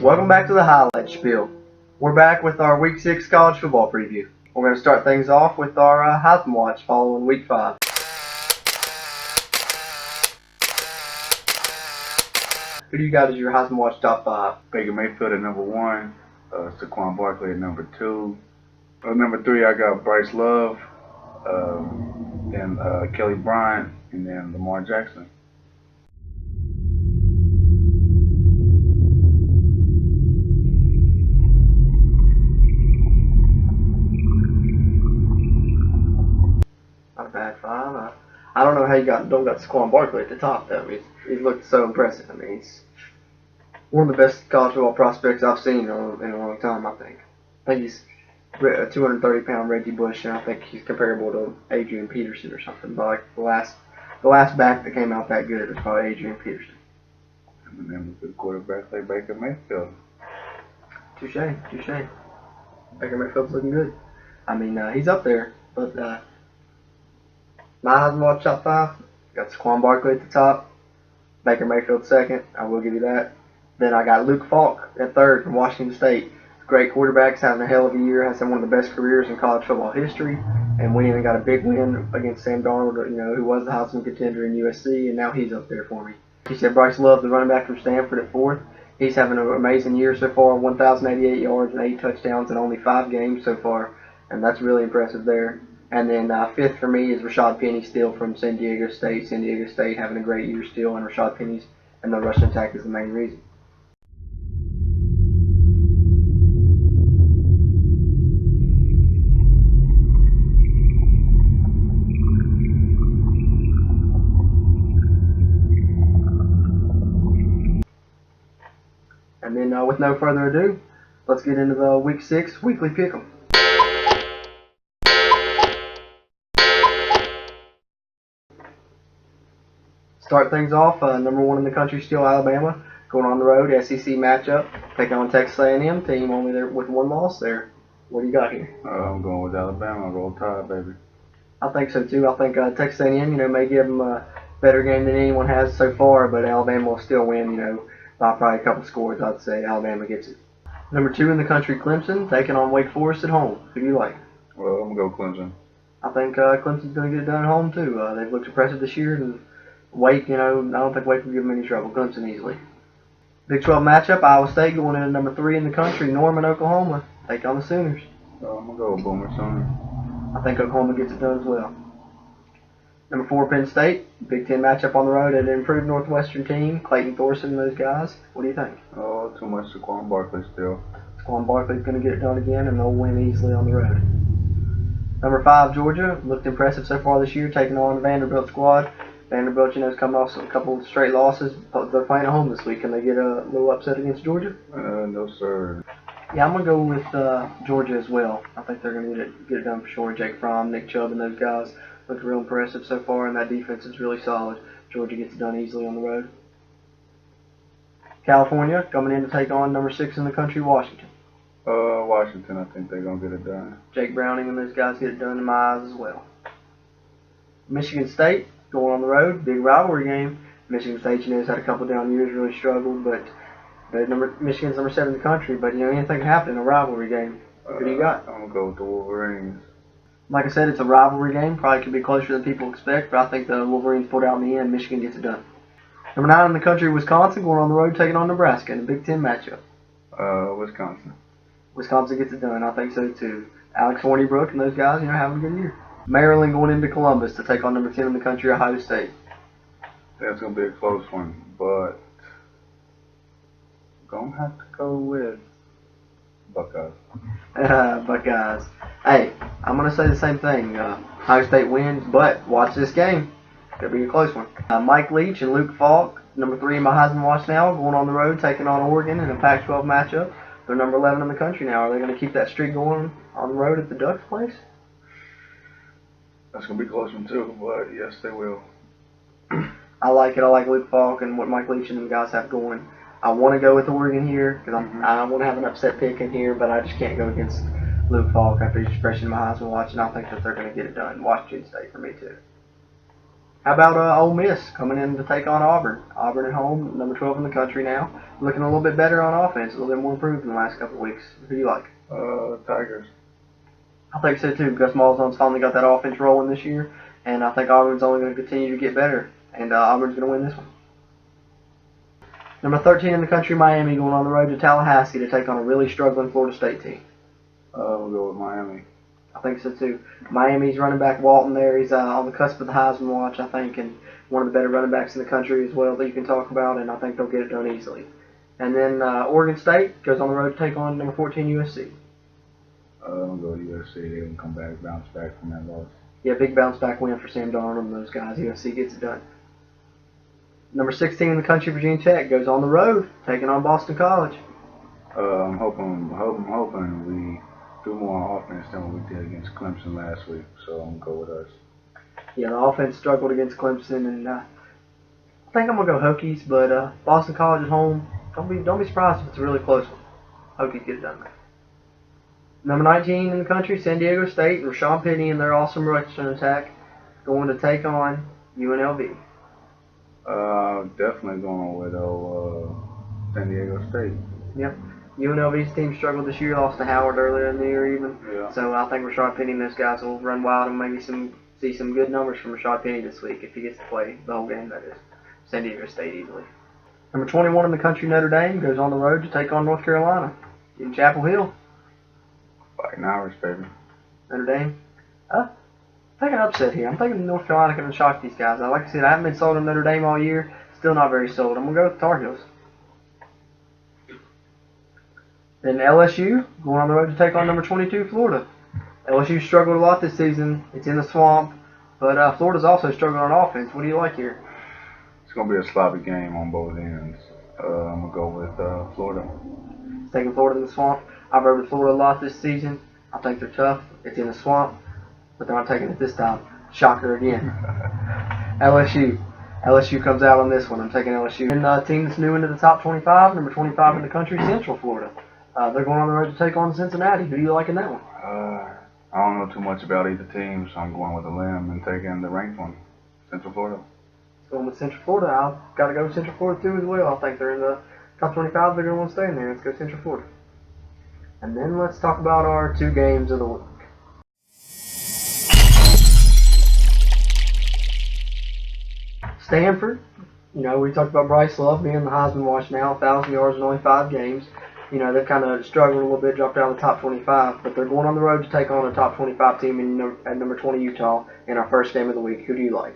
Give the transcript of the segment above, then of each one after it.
Welcome back to the Highlight Spiel. We're back with our Week 6 college football preview. We're going to start things off with our Heisman Watch following Week 5. Who do you got as your Heisman Watch top 5? Baker Mayfield at number 1, Saquon Barkley at number 2. Number 3, I got Bryce Love, then Kelly Bryant, and then Lamar Jackson. Not a bad 5. I don't know how you don't got Saquon Barkley at the top though. He's looked so impressive. I mean, he's one of the best college football prospects I've seen in a long time. I think he's a 230-pound Reggie Bush, and I think he's comparable to Adrian Peterson or something. But like the last back that came out that good was probably Adrian Peterson. And then with the quarterback like Baker Mayfield. Touche. Baker Mayfield's looking good. I mean, he's up there, but my Heisman Watch top 5 got Saquon Barkley at the top, Baker Mayfield second. I will give you that. Then I got Luke Falk at third from Washington State. Great quarterback's having a hell of a year. Has had one of the best careers in college football history, and went in and got a big win against Sam Darnold, who was the Heisman contender in USC, and now he's up there for me. He said Bryce Love, the running back from Stanford, at fourth. He's having an amazing year so far, 1,088 yards and 8 touchdowns in only 5 games so far, and that's really impressive there. And then fifth for me is Rashad Penny still from San Diego State. San Diego State having a great year still, and Rashad Penny's and the rushing attack is the main reason. And then with no further ado, let's get into the Week 6 Weekly Pick'em. Start things off, number 1 in the country still Alabama, going on the road, SEC matchup, taking on Texas A&M, team only there with 1 loss there. What do you got here? I'm going with Alabama, roll tide, baby. I think so too. I think Texas A&M, may give them a better game than anyone has so far, but Alabama will still win, by probably a couple scores. I'd say Alabama gets it. Number 2 in the country, Clemson, taking on Wake Forest at home. Who do you like? Well, I'm going to go Clemson. I think Clemson's going to get it done at home too. They've looked impressive this year, and Wake, I don't think Wake will give them any trouble. Clemson easily. Big 12 matchup, Iowa State going in at number 3 in the country, Norman, Oklahoma, take on the Sooners. I'm going to go with Boomer Sooner. I think Oklahoma gets it done as well. Number 4, Penn State, Big 10 matchup on the road at an improved Northwestern team, Clayton Thorson and those guys. What do you think? Oh, too much Saquon Barkley still. Saquon Barkley's going to get it done again, and they'll win easily on the road. Number 5, Georgia, looked impressive so far this year, taking on the Vanderbilt squad. Vanderbilt, has come off a couple of straight losses. They're playing at home this week. Can they get a little upset against Georgia? No, sir. Yeah, I'm going to go with Georgia as well. I think they're going to get it done for sure. Jake Fromm, Nick Chubb, and those guys look real impressive so far, and that defense is really solid. Georgia gets it done easily on the road. California, coming in to take on number 6 in the country, Washington. Washington, I think they're going to get it done. Jake Browning and those guys get it done in my eyes as well. Michigan State, going on the road, big rivalry game. Michigan State, has had a couple down years, really struggled, but Michigan's number 7 in the country. But anything can happen in a rivalry game. Who do you got? I'm gonna go with the Wolverines. Like I said, it's a rivalry game. Probably could be closer than people expect, but I think the Wolverines pulled out in the end. Michigan gets it done. Number 9 in the country, Wisconsin, going on the road, taking on Nebraska in a Big 10 matchup. Wisconsin. Wisconsin gets it done. I think so too. Alex Hornibrook and those guys, having a good year. Maryland going into Columbus to take on number 10 in the country, Ohio State. That's going to be a close one, but I'm going to have to go with Buckeyes. Buckeyes. Hey, I'm going to say the same thing. Ohio State wins, but watch this game. Could be a close one. Mike Leach and Luke Falk, number 3 in my Heisman Watch now, going on the road, taking on Oregon in a Pac-12 matchup. They're number 11 in the country now. Are they going to keep that streak going on the road at the Ducks place? That's going to be a close one too, but yes, they will. I like it. I like Luke Falk and what Mike Leach and them guys have going. I want to go with Oregon here because I want to have an upset pick in here, but I just can't go against Luke Falk after he's fresh in my Heisman Watch, and I think that they're going to get it done. Washington State for me too. How about Ole Miss coming in to take on Auburn? Auburn at home, number 12 in the country now, looking a little bit better on offense, a little bit more improved in the last couple of weeks. Who do you like? Tigers. I think so too. Gus Malzahn's finally got that offense rolling this year, and I think Auburn's only going to continue to get better, and Auburn's going to win this one. Number 13 in the country, Miami, going on the road to Tallahassee to take on a really struggling Florida State team. We'll go with Miami. I think so too. Miami's running back Walton there. He's on the cusp of the Heisman watch, I think, and one of the better running backs in the country as well that you can talk about, and I think they'll get it done easily. And then Oregon State goes on the road to take on number 14 USC. We'll go with USC. They can come back, bounce back from that loss. Yeah, big bounce back win for Sam Darnold and those guys. USC gets it done. Number 16 in the country, Virginia Tech, goes on the road, taking on Boston College. I'm hoping we do more offense than what we did against Clemson last week, so I'm going to go with us. Yeah, the offense struggled against Clemson, and I think I'm going to go Hokies, but Boston College at home, don't be surprised if it's a really close one. Hokies get it done. Number 19 in the country, San Diego State, Rashawn Penny and their awesome rushing attack going to take on UNLV. Definitely going with San Diego State. Yep. UNLV's team struggled this year, lost to Howard earlier in the year even. Yeah. So I think Rashad Penny and those guys will run wild and maybe see some good numbers from Rashad Penny this week if he gets to play the whole game, that is. San Diego State easily. Number 21 in the country, Notre Dame, goes on the road to take on North Carolina in Chapel Hill. Fighting Irish, baby. Notre Dame. I'm taking an upset here. I'm thinking North Carolina can shock these guys. Like I said, I haven't been sold on Notre Dame all year. Still not very sold. I'm going to go with the Tar Heels. Then LSU, going on the road to take on number 22, Florida. LSU struggled a lot this season. It's in the swamp. But Florida's also struggling on offense. What do you like here? It's going to be a sloppy game on both ends. I'm going to go with Florida. Taking Florida in the swamp. I've rode with Florida a lot this season. I think they're tough. It's in the swamp. But they're not taking it this time. Shocker again. LSU. LSU comes out on this one. I'm taking LSU. And team that's new into the top 25, number 25 in the country, Central Florida. They're going on the road to take on Cincinnati. Who do you like in that one? I don't know too much about either team, so I'm going with a limb and taking the ranked one, Central Florida. Going with Central Florida. I've got to go with Central Florida too as well. I think they're in the top 25. They're going to want to stay in there. Let's go Central Florida. And then let's talk about our two games of the week. Stanford. You know, we talked about Bryce Love being the Heisman watch now, 1,000 yards in only 5 games. You know, they've kind of struggled a little bit, dropped out of the top 25, but they're going on the road to take on a top 25 team at number 20 Utah in our first game of the week. Who do you like?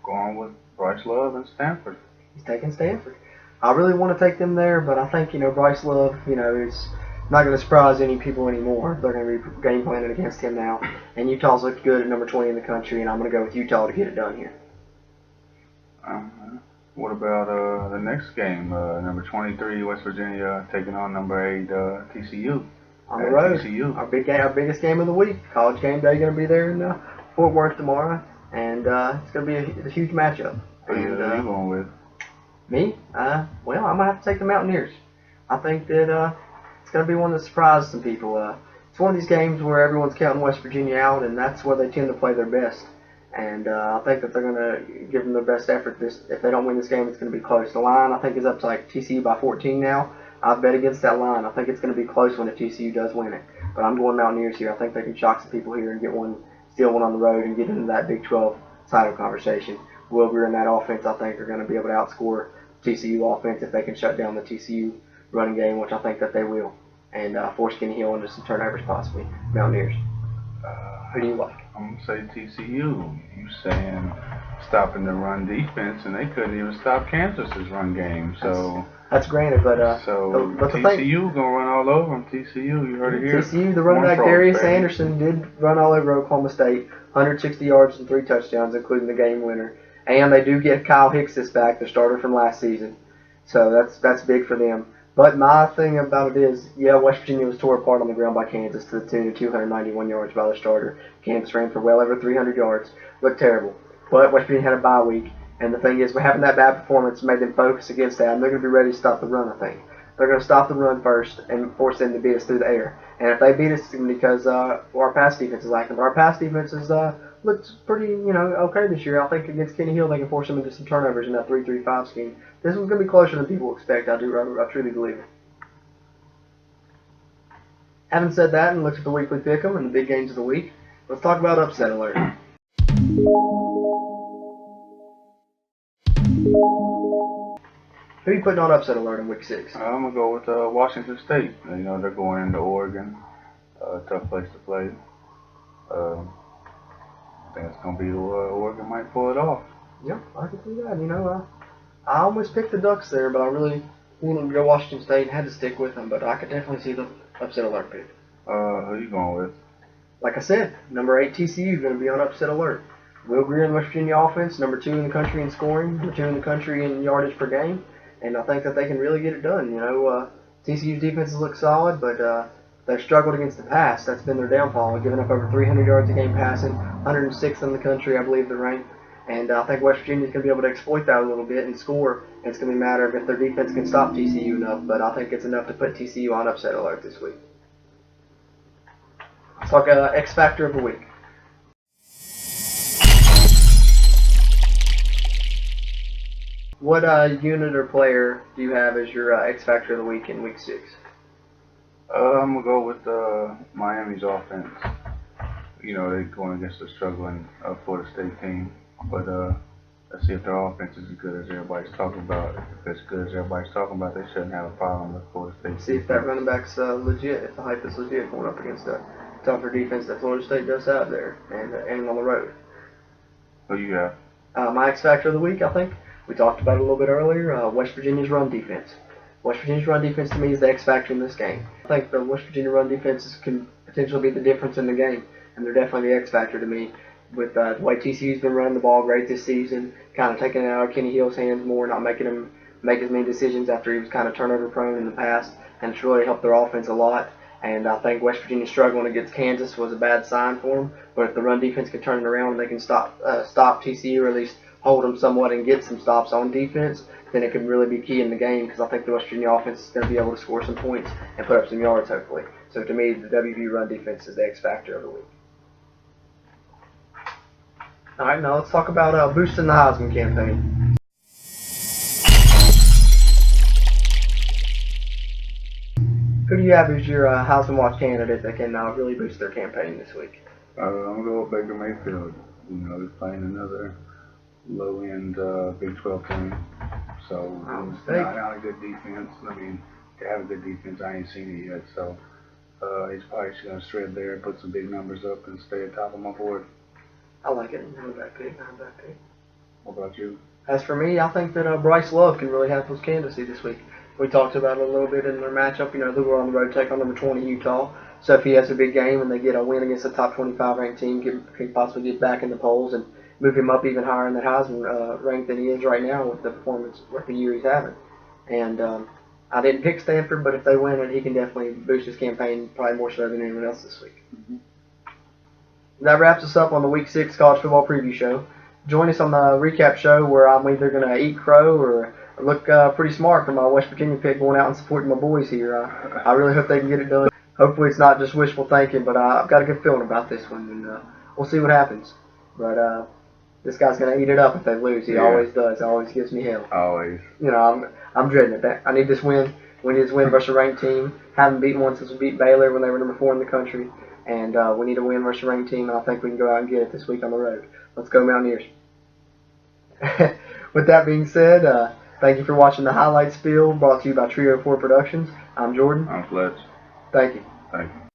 Going with Bryce Love and Stanford. He's taking Stanford. I really want to take them there, but I think, you know, Bryce Love, you know, is not going to surprise any people anymore. They're going to be game planning against him now. And Utah's looked good at number 20 in the country, and I'm going to go with Utah to get it done here. What about the next game? Number 23, West Virginia, taking on number 8, TCU. On the road. TCU. Our biggest game of the week. College game day going to be there in Fort Worth tomorrow. And it's going to be a huge matchup. Who are you going with? Me? Well, I'm going to have to take the Mountaineers. I think that it's going to be one that surprises some people. It's one of these games where everyone's counting West Virginia out, and that's where they tend to play their best. And I think that they're going to give them their best effort. If they don't win this game, it's going to be close. The line, I think, is up to like TCU by 14 now. I've bet against that line. I think it's going to be close when if TCU does win it. But I'm going Mountaineers here. I think they can shock some people here and steal one on the road and get into that Big 12 title conversation. Wilbur and that offense, I think, are going to be able to outscore TCU offense if they can shut down the TCU running game, which I think that they will, and force Kenny Hill into some turnovers possibly. Mountaineers. Who do you like? I'm going to say TCU. You saying stopping the run defense, and they couldn't even stop Kansas's run game. So that's granted, but but TCU gonna run all over them. TCU, you heard it here. TCU, the running back Darius Anderson did run all over Oklahoma State, 160 yards and 3 touchdowns, including the game winner. And they do get Kyle Hicks back, the starter from last season. So that's big for them. But my thing about it is, yeah, West Virginia was tore apart on the ground by Kansas to the tune of 291 yards by their starter. Kansas ran for well over 300 yards. Looked terrible. But West Virginia had a bye week. And the thing is, having that bad performance made them focus against that. And they're going to be ready to stop the run, I think. They're going to stop the run first and force them to beat us through the air. And if they beat us, because our pass defense is lacking. But our pass defense is looked pretty, okay this year. I think against Kenny Hill they can force them into some turnovers in that 3-3-5 scheme. This one's going to be closer than people expect. I truly believe it. Having said that, and looked at the weekly pick'em and the big games of the week, let's talk about upset alert. Who are you putting on upset alert in week 6? I'm gonna go with Washington State. They're going into Oregon, tough place to play. I think it's gonna be Oregon might pull it off. Yeah, I can see that. I almost picked the Ducks there, but I really wanted to go Washington State and had to stick with them. But I could definitely see the upset alert pick. Who are you going with? Like I said, number 8 TCU is going to be on upset alert. Will Greer and West Virginia offense, number 2 in the country in scoring, number 2 in the country in yardage per game, and I think that they can really get it done. TCU's defenses look solid, but they've struggled against the pass. That's been their downfall. They've given up over 300 yards a game passing, 106th in the country, I believe, they're ranked. And I think West Virginia's going to be able to exploit that a little bit and score. And it's going to be a matter of if their defense can stop TCU enough. But I think it's enough to put TCU on upset alert this week. Let's talk X Factor of the week. What unit or player do you have as your X Factor of the week in week 6? I'm going to go with Miami's offense. They're going against a struggling Florida State team. But let's see if their offense is as good as everybody's talking about. If it's as good as everybody's talking about, they shouldn't have a problem with Florida State. See if that running back's legit, if the hype is legit going up against a tougher defense that Florida State does have there and on the road. Who you got? My X Factor of the week, I think. We talked about it a little bit earlier. West Virginia's run defense. West Virginia's run defense to me is the X Factor in this game. I think the West Virginia run defenses can potentially be the difference in the game, and they're definitely the X Factor to me. With the way TCU's been running the ball great this season, kind of taking it out of Kenny Hill's hands more, not making him make as many decisions after he was kind of turnover prone in the past, and it's really helped their offense a lot. And I think West Virginia struggling against Kansas was a bad sign for them. But if the run defense can turn it around and they can stop TCU, or at least hold them somewhat and get some stops on defense, then it could really be key in the game, because I think the West Virginia offense is going to be able to score some points and put up some yards, hopefully. So to me, the WVU run defense is the X Factor of the week. All right, now let's talk about boosting the Heisman campaign. Who do you have as your Heisman Watch candidate that can really boost their campaign this week? I'm going to go with Baker Mayfield. They're playing another low-end Big 12 team. So, not a good defense. They have a good defense. I ain't seen it yet. So, he's probably going to shred there, put some big numbers up, and stay at top of my board. I like it. Not a bad pick. What about you? As for me, I think that Bryce Love can really have his candidacy this week. We talked about it a little bit in their matchup. They were on the road to take on number 20 Utah. So if he has a big game and they get a win against a top 25 ranked team, can possibly get back in the polls and move him up even higher in the Heisman rank than he is right now with the performance, with the year he's having. And I didn't pick Stanford, but if they win it, he can definitely boost his campaign probably more so than anyone else this week. Mm-hmm. That wraps us up on the Week 6 College Football Preview Show. Join us on the recap show where I'm either going to eat crow or look pretty smart for my West Virginia pick, going out and supporting my boys here. I really hope they can get it done. Hopefully it's not just wishful thinking, but I've got a good feeling about this one, and we'll see what happens. But this guy's going to eat it up if they lose. He always does. He always gives me hell. Always. I'm dreading it. I need this win. We need this win versus a ranked team. Haven't beaten one since we beat Baylor when they were number 4 in the country. And we need a win versus a ranked team, and I think we can go out and get it this week on the road. Let's go Mountaineers. With that being said, thank you for watching the Highlight Spiel, brought to you by Trio 4 Productions. I'm Jordan. I'm Fletch. Thank you. Thank you.